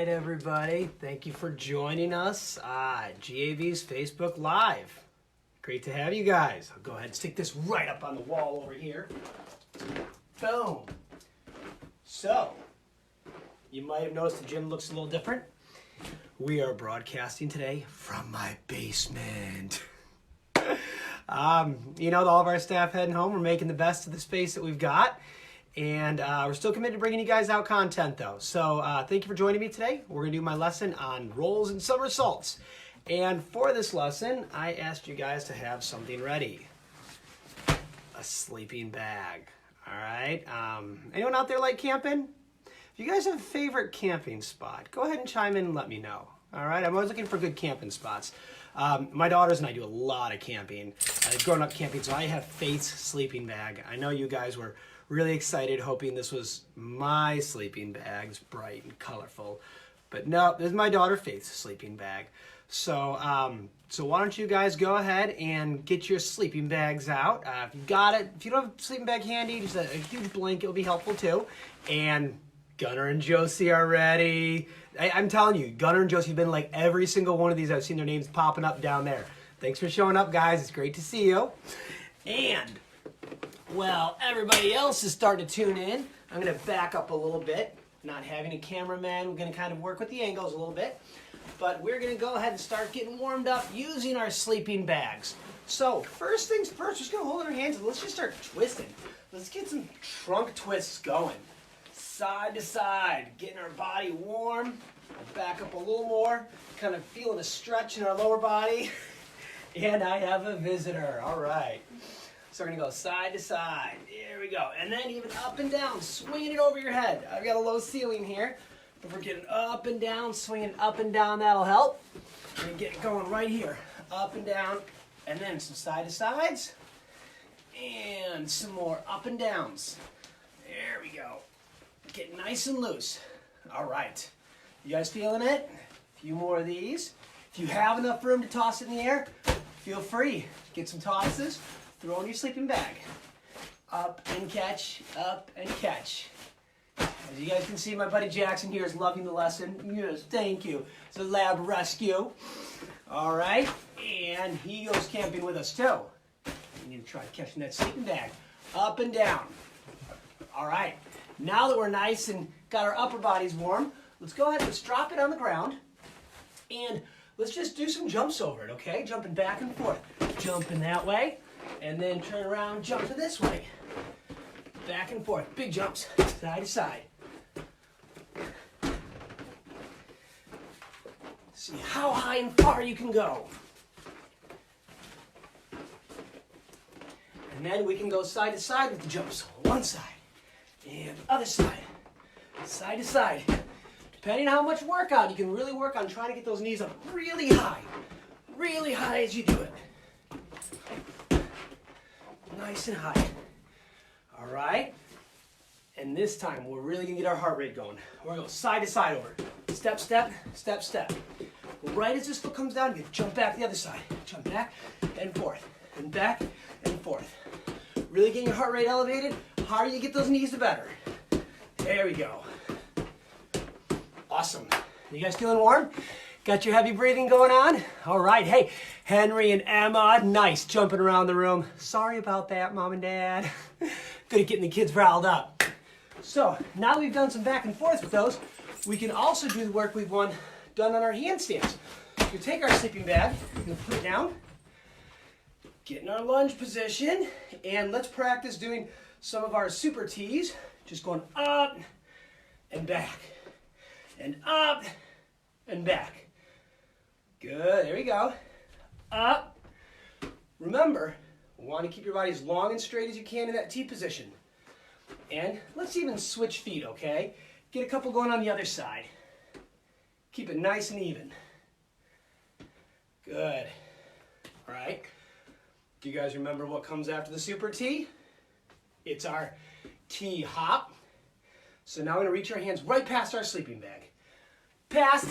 right, everybody. Thank you for joining us at GAV's Facebook Live. Great to have you guys. I'll go ahead and stick this right up on the wall over here. Boom. So, you might have noticed the gym looks a little different. We are broadcasting today from my basement. All of our staff heading home. We're making the best of the space that we've got. And we're still committed to bringing you guys out content, though. So thank you for joining me today. We're going to do my lesson on rolls and somersaults. And for this lesson, I asked you guys to have something ready. A sleeping bag. All right? Anyone out there like camping? If you guys have a favorite camping spot, go ahead and chime in and let me know. All right? I'm always looking for good camping spots. My daughters and I do a lot of camping. I've grown up camping, so I have Faith's sleeping bag. I know you guys were really excited, hoping this was my sleeping bag. It's bright and colorful. But no, this is my daughter Faith's sleeping bag. So why don't you guys go ahead and get your sleeping bags out. If you got it, if you don't have a sleeping bag handy, just a huge blanket will be helpful too. And Gunnar and Josie are ready. I'm telling you, Gunnar and Josie have been like every single one of these. I've seen their names popping up down there. Thanks for showing up, guys. It's great to see you. And well, everybody else is starting to tune in. I'm going to back up a little bit. Not having a cameraman, we're going to kind of work with the angles a little bit. But we're going to go ahead and start getting warmed up using our sleeping bags. So first things first, we're just going to hold our hands and let's just start twisting. Let's get some trunk twists going. Side to side, getting our body warm. Back up a little more, kind of feeling a stretch in our lower body. And I have a visitor. All right. So we're going to go side to side. There we go. And then even up and down, swinging it over your head. I've got a low ceiling here, but we're getting up and down, swinging up and down. That'll help. And get it going right here. Up and down, and then some side to sides, and some more up and downs. There we go. Get nice and loose. All right. You guys feeling it? A few more of these. If you have enough room to toss it in the air, feel free. Get some tosses. Throw in your sleeping bag. Up and catch, up and catch. As you guys can see, my buddy Jackson here is loving the lesson. Yes, thank you. It's a lab rescue. All right, and he goes camping with us too. You need to try catching that sleeping bag. Up and down. All right, now that we're nice and got our upper bodies warm, let's go ahead and let's drop it on the ground. And let's just do some jumps over it, okay? Jumping back and forth. Jumping that way. And then turn around, jump to this way. Back and forth, big jumps, side to side. See how high and far you can go. And then we can go side to side with the jumps. One side and other side, side to side. Depending on how much workout, you can really work on trying to get those knees up really high as you do it. Nice and high. All right. And this time, we're really going to get our heart rate going. We're going to go side to side over. Step, step, step, step. Right as this foot comes down, you jump back to the other side. Jump back and forth. And back and forth. Really getting your heart rate elevated. The harder you get those knees, the better. There we go. Awesome. You guys feeling warm? Got your heavy breathing going on? All right. Hey, Henry and Emma, nice jumping around the room. Sorry about that, Mom and Dad. Good at getting the kids riled up. So now we've done some back and forth with those, we can also do the work we've done on our handstands. We take our sleeping bag, we're going to put it down, get in our lunge position, and let's practice doing some of our super T's, just going up and back, and up and back. Good, there we go. Up. Remember, we want to keep your body as long and straight as you can in that T position. And let's even switch feet, okay? Get a couple going on the other side. Keep it nice and even. Good. All right. Do you guys remember what comes after the super T? It's our T hop. So now we're going to reach our hands right past our sleeping bag. Past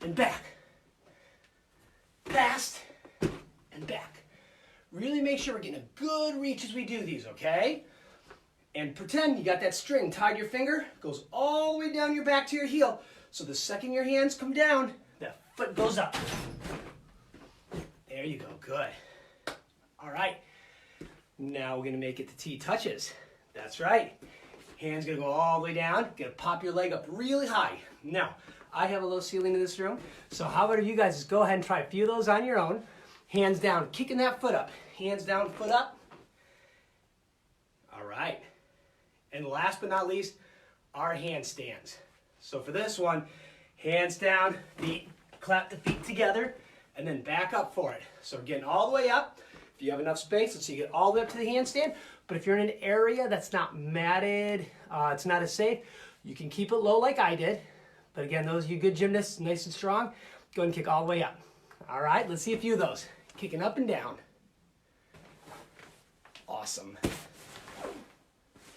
and back. Past and back. Really make sure we're getting a good reach as we do these, okay? And pretend you got that string tied to your finger, goes all the way down your back to your heel. So the second your hands come down, that foot goes up. There you go, good. All right, now we're gonna make it to T touches. That's right. Hands gonna go all the way down, gonna pop your leg up really high. Now, I have a low ceiling in this room, so how about you guys just go ahead and try a few of those on your own. Hands down, kicking that foot up. Hands down, foot up. All right. And last but not least, our handstands. So for this one, hands down, feet, clap the feet together, and then back up for it. So we're getting all the way up. If you have enough space, let's see, you get all the way up to the handstand. But if you're in an area that's not matted, it's not as safe, you can keep it low like I did. But again, those of you good gymnasts, nice and strong, go ahead and kick all the way up. All right, let's see a few of those. Kicking up and down. Awesome.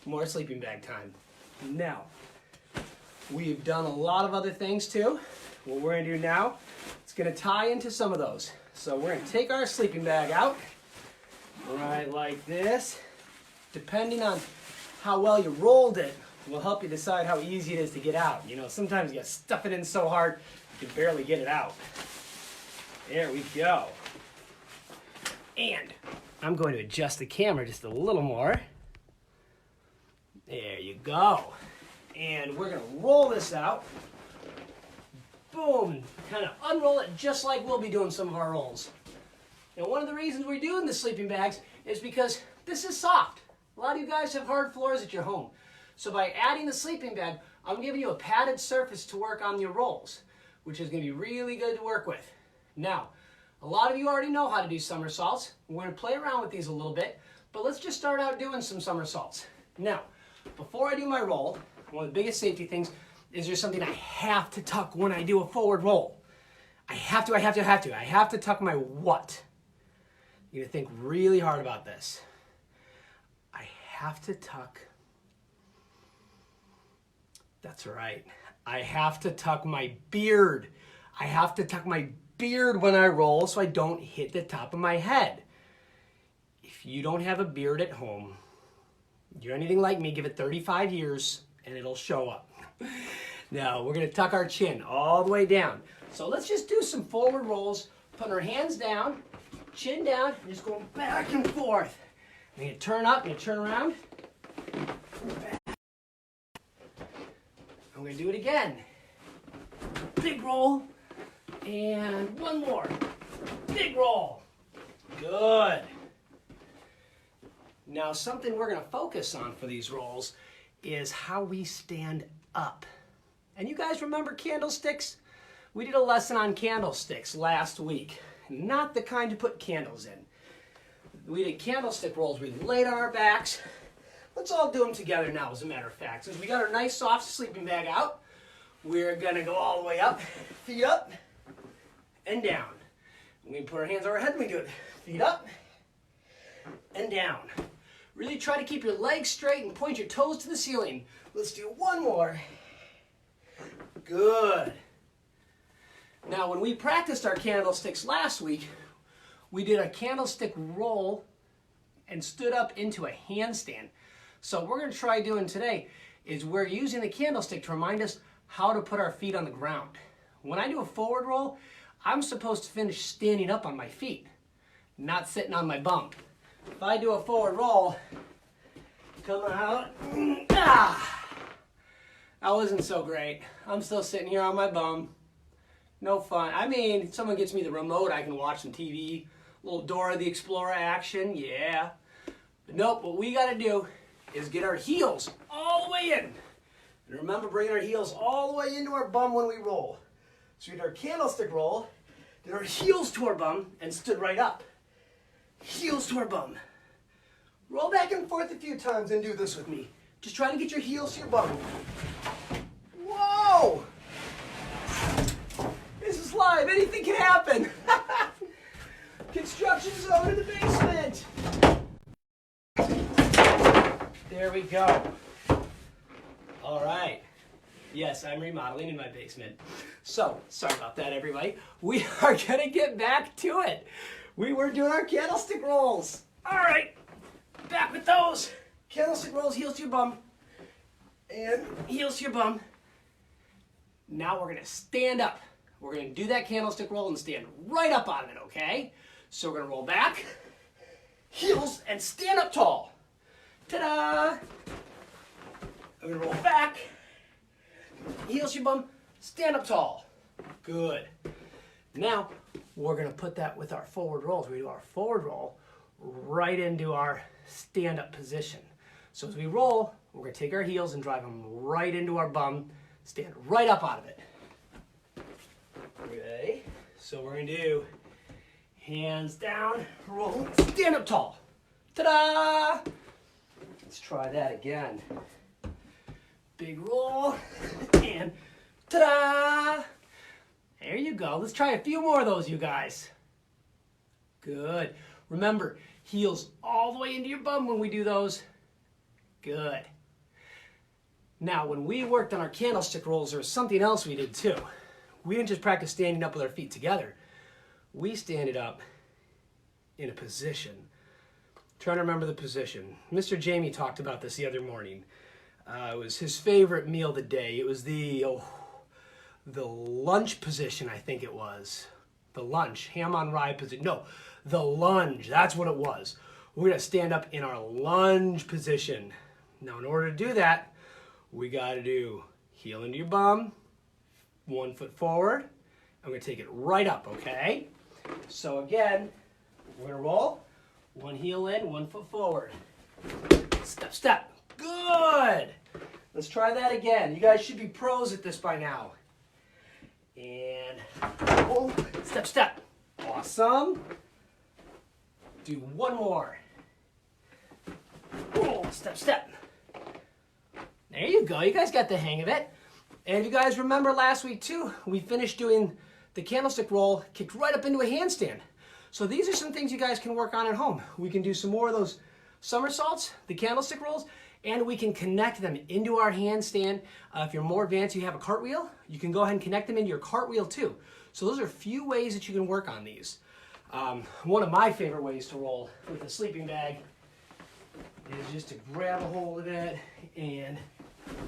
More sleeping bag time. Now, we've done a lot of other things too. What we're gonna do now, it's gonna tie into some of those. So we're gonna take our sleeping bag out, right like this. Depending on how well you rolled it, will help you decide how easy it is to get out. You know, sometimes you gotta stuff it in so hard, you can barely get it out. There we go. And I'm going to adjust the camera just a little more. There you go. And we're gonna roll this out. Boom, kind of unroll it just like we'll be doing some of our rolls. Now, one of the reasons we're doing the sleeping bags is because this is soft. A lot of you guys have hard floors at your home. So by adding the sleeping bag, I'm giving you a padded surface to work on your rolls, which is gonna be really good to work with. Now, a lot of you already know how to do somersaults. We're gonna play around with these a little bit, but let's just start out doing some somersaults. Now, before I do my roll, one of the biggest safety things is there's something I have to tuck when I do a forward roll. I have to tuck my what? You're gonna think really hard about this. I have to tuck. That's right. I have to tuck my beard. I have to tuck my beard when I roll so I don't hit the top of my head. If you don't have a beard at home, you're anything like me, give it 35 years and it'll show up. Now, we're gonna tuck our chin all the way down. So let's just do some forward rolls, putting our hands down, chin down, and just going back and forth. And you turn up, and you turn around. Back. I'm gonna do it again. Big roll, and one more. Big roll. Good. Now, something we're gonna focus on for these rolls is how we stand up. And you guys remember candlesticks? We did a lesson on candlesticks last week. Not the kind to put candles in. We did candlestick rolls. We laid on our backs. Let's all do them together now, as a matter of fact. Since we got our nice soft sleeping bag out, we're gonna go all the way up, feet up, and down. We put our hands on our head and we do it. Feet up, and down. Really try to keep your legs straight and point your toes to the ceiling. Let's do one more. Good. Now, when we practiced our candlesticks last week, we did a candlestick roll and stood up into a handstand. So what we're going to try doing today is we're using the candlestick to remind us how to put our feet on the ground. When I do a forward roll, I'm supposed to finish standing up on my feet, not sitting on my bum. If I do a forward roll, come out, that wasn't so great. I'm still sitting here on my bum. No fun. I mean, if someone gets me the remote, I can watch some TV. Little Dora the Explorer action, yeah. But nope, what we gotta do is get our heels all the way in. And remember, bringing our heels all the way into our bum when we roll. So we did our candlestick roll, did our heels to our bum, and stood right up. Heels to our bum. Roll back and forth a few times and do this with me. Just try to get your heels to your bum. Whoa! This is live. Anything can happen. Construction zone in the basement. There we go. All right. Yes, I'm remodeling in my basement. So, sorry about that, everybody. We are going to get back to it. We were doing our candlestick rolls. All right. Back with those. Candlestick rolls, heels to your bum. And heels to your bum. Now we're gonna stand up. We're gonna do that candlestick roll and stand right up out of it, okay? So we're gonna roll back, heels, and stand up tall. Ta-da! I'm gonna roll back, heels your bum, stand up tall. Good. Now, we're gonna put that with our forward rolls. We do our forward roll right into our stand-up position. So as we roll, we're gonna take our heels and drive them right into our bum, stand right up out of it. Okay, so we're gonna do hands down, roll, stand up tall. Ta-da! Let's try that again. Big roll, and ta-da! There you go. Let's try a few more of those, you guys. Good. Remember, heels all the way into your bum when we do those. Good. Now, when we worked on our candlestick rolls, there was something else we did too. We didn't just practice standing up with our feet together. We stand up in a position. Trying to remember the position. Mr. Jamie talked about this the other morning. It was his favorite meal of the day. It was the lunge position, I think it was. The lunge, ham on rye position. No, the lunge, that's what it was. We're gonna stand up in our lunge position. Now, in order to do that, we gotta do heel into your bum, 1 foot forward. I'm gonna take it right up, okay? So again, we're gonna roll, 1 heel in, 1 foot forward. Step, step, good. Let's try that again. You guys should be pros at this by now. And roll, step, step. Awesome. Do one more. Roll, step, step. There you go. You guys got the hang of it. And if you guys remember last week too, we finished doing the candlestick roll, kicked right up into a handstand. So these are some things you guys can work on at home. We can do some more of those somersaults, the candlestick rolls, and we can connect them into our handstand. If you're more advanced, you have a cartwheel, you can go ahead and connect them into your cartwheel too. So those are a few ways that you can work on these. One of my favorite ways to roll with a sleeping bag is just to grab a hold of it and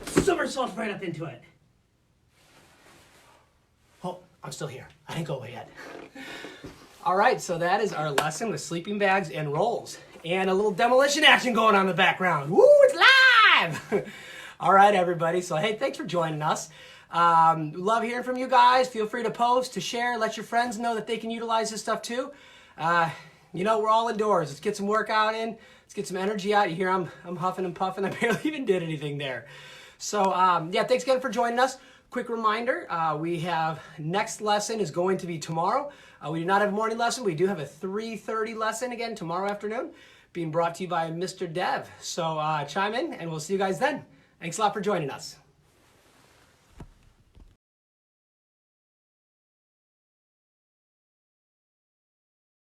somersault right up into it. Oh, I'm still here. I didn't go away yet. All right, so that is our lesson with sleeping bags and rolls. And a little demolition action going on in the background. Woo, it's live! All right, everybody. So, hey, thanks for joining us. Love hearing from you guys. Feel free to post, to share, let your friends know that they can utilize this stuff too. You know, we're all indoors. Let's get some workout in. Let's get some energy out. You hear I'm huffing and puffing. I barely even did anything there. So, yeah, thanks again for joining us. Quick reminder, we have next lesson is going to be tomorrow. We do not have a morning lesson. We do have a 3:30 lesson again tomorrow afternoon, being brought to you by Mr. Dev. So chime in, and we'll see you guys then. Thanks a lot for joining us.